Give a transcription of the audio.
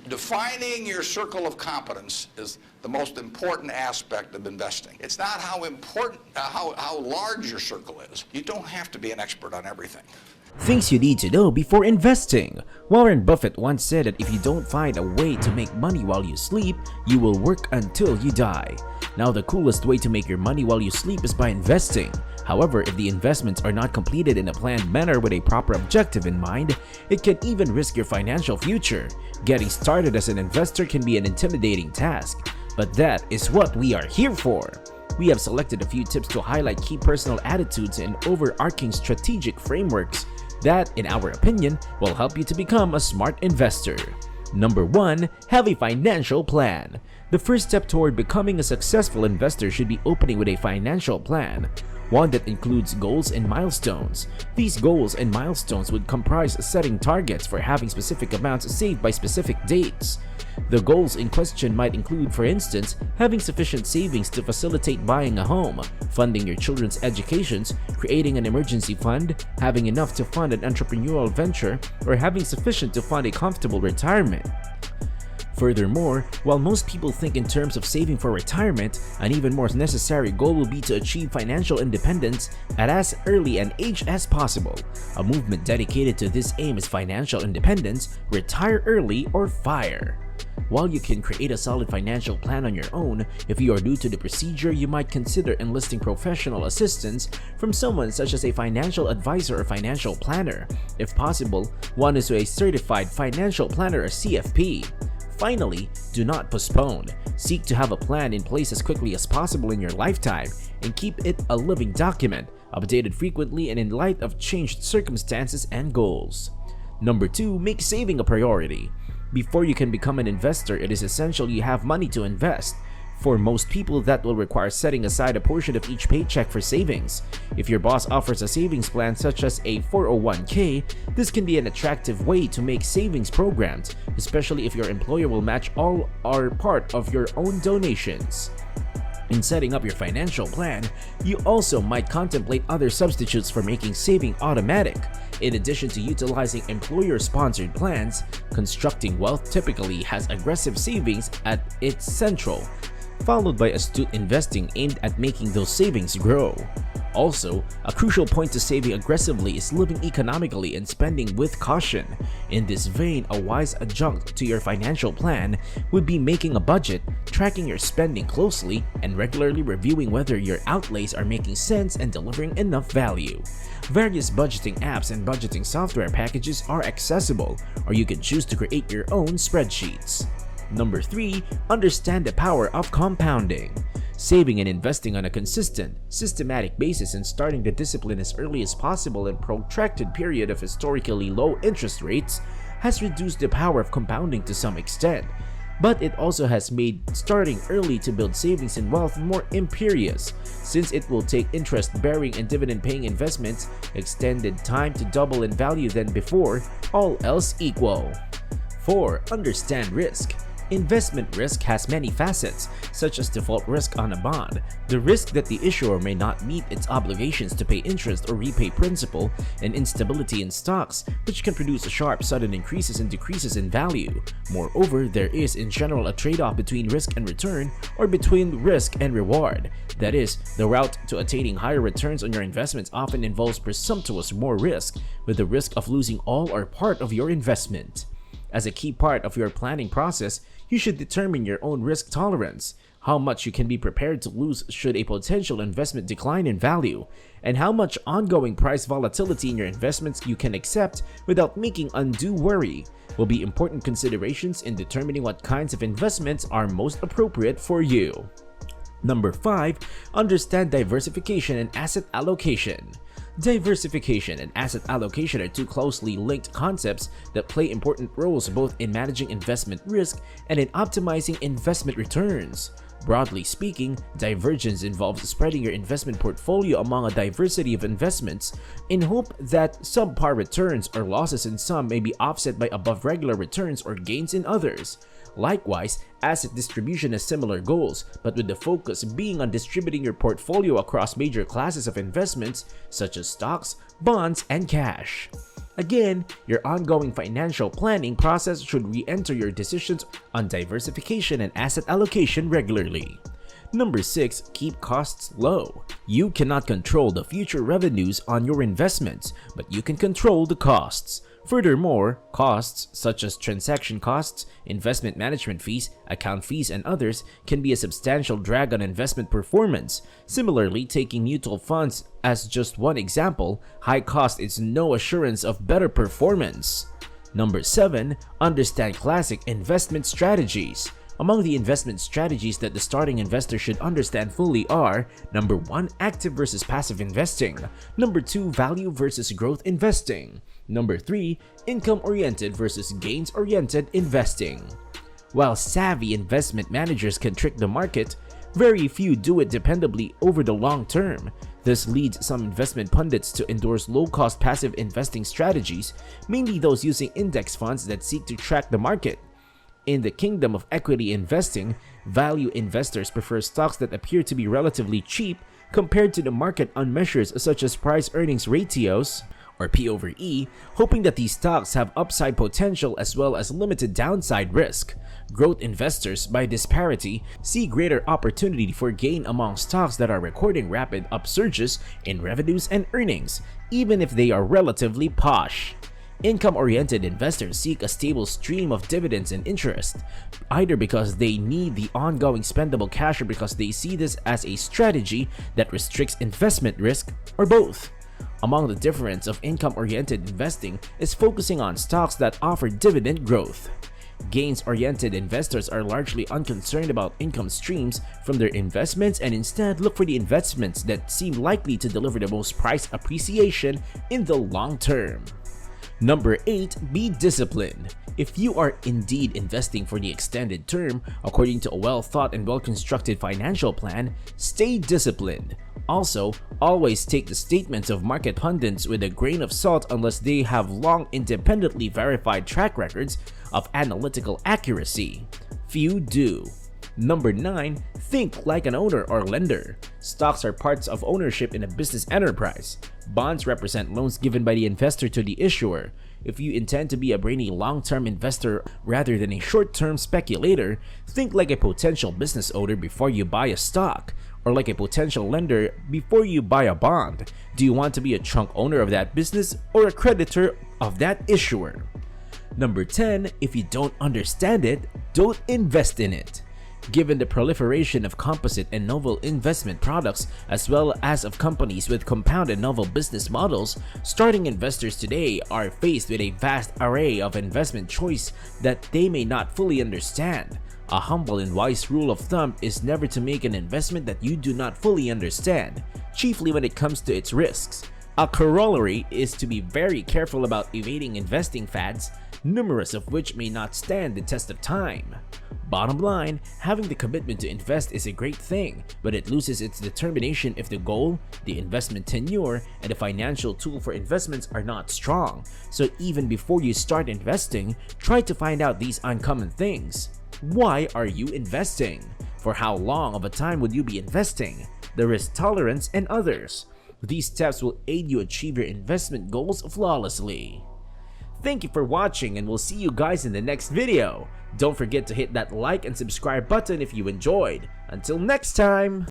Defining your circle of competence is the most important aspect of investing. It's not how large your circle is. You don't have to be an expert on everything. Things you need to know before investing. Warren Buffett once said that if you don't find a way to make money while you sleep, you will work until you die. Now, the coolest way to make your money while you sleep is by investing. However, if the investments are not completed in a planned manner with a proper objective in mind, it can even risk your financial future. Getting started as an investor can be an intimidating task, but that is what we are here for. We have selected a few tips to highlight key personal attitudes and overarching strategic frameworks that, in our opinion, will help you to become a smart investor. Number 1. Have a financial plan. The first step toward becoming a successful investor should be opening with a financial plan, one that includes goals and milestones. These goals and milestones would comprise setting targets for having specific amounts saved by specific dates. The goals in question might include, for instance, having sufficient savings to facilitate buying a home, funding your children's educations, creating an emergency fund, having enough to fund an entrepreneurial venture, or having sufficient to fund a comfortable retirement. Furthermore, while most people think in terms of saving for retirement, an even more necessary goal will be to achieve financial independence at as early an age as possible. A movement dedicated to this aim is financial independence, retire early or FIRE. While you can create a solid financial plan on your own, if you are new to the procedure, you might consider enlisting professional assistance from someone such as a financial advisor or financial planner. If possible, one is a certified financial planner or CFP. Finally, do not postpone. Seek to have a plan in place as quickly as possible in your lifetime and keep it a living document, updated frequently and in light of changed circumstances and goals. Number 2, make saving a priority. Before you can become an investor, it is essential you have money to invest. For most people, that will require setting aside a portion of each paycheck for savings. If your boss offers a savings plan such as a 401k, this can be an attractive way to make savings programs, especially if your employer will match all or part of your own donations. In setting up your financial plan, you also might contemplate other substitutes for making saving automatic. In addition to utilizing employer-sponsored plans, constructing wealth typically has aggressive savings at its central, followed by astute investing aimed at making those savings grow. Also, a crucial point to saving aggressively is living economically and spending with caution. In this vein, a wise adjunct to your financial plan would be making a budget, tracking your spending closely, and regularly reviewing whether your outlays are making sense and delivering enough value. Various budgeting apps and budgeting software packages are accessible, or you can choose to create your own spreadsheets. Number 3, understand the power of compounding. Saving and investing on a consistent, systematic basis and starting the discipline as early as possible in a protracted period of historically low interest rates has reduced the power of compounding to some extent, but it also has made starting early to build savings and wealth more imperious, since it will take interest-bearing and dividend-paying investments extended time to double in value than before, all else equal. 4. Understand risk. Investment risk has many facets, such as default risk on a bond, the risk that the issuer may not meet its obligations to pay interest or repay principal, and instability in stocks, which can produce sharp sudden increases and decreases in value. Moreover, there is in general a trade-off between risk and return, or between risk and reward. That is, the route to attaining higher returns on your investments often involves presumptuous more risk, with the risk of losing all or part of your investment. As a key part of your planning process, you should determine your own risk tolerance, how much you can be prepared to lose should a potential investment decline in value, and how much ongoing price volatility in your investments you can accept without making undue worry will be important considerations in determining what kinds of investments are most appropriate for you. Number 5, understand diversification and asset allocation. Diversification and asset allocation are two closely linked concepts that play important roles both in managing investment risk and in optimizing investment returns. Broadly speaking, divergence involves spreading your investment portfolio among a diversity of investments in hope that subpar returns or losses in some may be offset by above regular returns or gains in others. Likewise, asset distribution has similar goals, but with the focus being on distributing your portfolio across major classes of investments such as stocks, bonds, and cash. Again, your ongoing financial planning process should re-enter your decisions on diversification and asset allocation regularly. Number 6. Keep costs low. You cannot control the future revenues on your investments, but you can control the costs. Furthermore, costs such as transaction costs, investment management fees, account fees, and others can be a substantial drag on investment performance. Similarly, taking mutual funds as just one example, high cost is no assurance of better performance. Number 7. Understand classic investment strategies. Among the investment strategies that the starting investor should understand fully are: Number 1. Active versus passive investing. Number 2. Value versus growth investing. Number 3. Income-oriented versus gains-oriented investing. While savvy investment managers can trick the market, very few do it dependably over the long term. This leads some investment pundits to endorse low-cost passive investing strategies, mainly those using index funds that seek to track the market. In the kingdom of equity investing, value investors prefer stocks that appear to be relatively cheap compared to the market on measures such as price-earnings ratios, or P/E, hoping that these stocks have upside potential as well as limited downside risk. Growth investors, by disparity, see greater opportunity for gain among stocks that are recording rapid upsurges in revenues and earnings, even if they are relatively posh. Income-oriented investors seek a stable stream of dividends and interest, either because they need the ongoing spendable cash or because they see this as a strategy that restricts investment risk, or both. Among the difference of income-oriented investing is focusing on stocks that offer dividend growth. Gains-oriented investors are largely unconcerned about income streams from their investments and instead look for the investments that seem likely to deliver the most price appreciation in the long term. Number 8. Be disciplined. If you are indeed investing for the extended term, according to a well-thought and well-constructed financial plan, stay disciplined. Also, always take the statements of market pundits with a grain of salt unless they have long independently verified track records of analytical accuracy. Few do. Number 9. Think like an owner or lender. Stocks are parts of ownership in a business enterprise. Bonds represent loans given by the investor to the issuer. If you intend to be a brainy long-term investor rather than a short-term speculator, think like a potential business owner before you buy a stock, or like a potential lender before you buy a bond. Do you want to be a chunk owner of that business or a creditor of that issuer? Number 10. If you don't understand it, don't invest in it. Given the proliferation of composite and novel investment products as well as of companies with compound and novel business models, starting investors today are faced with a vast array of investment choice that they may not fully understand. A humble and wise rule of thumb is never to make an investment that you do not fully understand, chiefly when it comes to its risks. A corollary is to be very careful about evading investing fads, numerous of which may not stand the test of time. Bottom line, having the commitment to invest is a great thing, but it loses its determination if the goal, the investment tenure, and the financial tool for investments are not strong. So even before you start investing, try to find out these uncommon things. Why are you investing? For how long of a time would you be investing? The risk tolerance and others. These steps will aid you achieve your investment goals flawlessly. Thank you for watching, and we'll see you guys in the next video. Don't forget to hit that like and subscribe button if you enjoyed. Until next time!